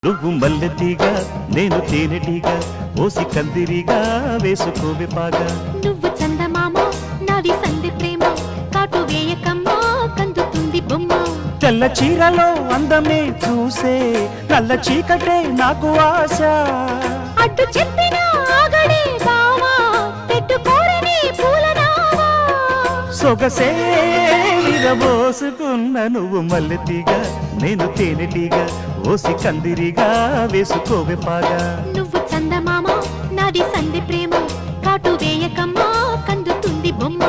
నువ్వు మల్లెతీగా నేను తేనెటీగా ఓసి కందిరిగా వేసుకోవే పాగా నువ్వు చందమామ నాది సంధి ప్రేమ కాటు వేయకమ్మా కందుతుంది బొమ్మ తెల్ల చీరలో అందమే చూసే నల్ల చీకటే నాకు ఆశ అడ్డు చెప్పిన ఆగడే బావా పెట్టుకోరని పూలనావా సొగసే విరబోసుకున్న నువ్వు మల్లెతీగా నేను తేనెటీగా ఓసి కందిరిగా వేసుకోవే పాగా నువ్వు చందమామ నాది సంధి ప్రేమ కాటు వేయకమ్మా కందుతుంది బొమ్మ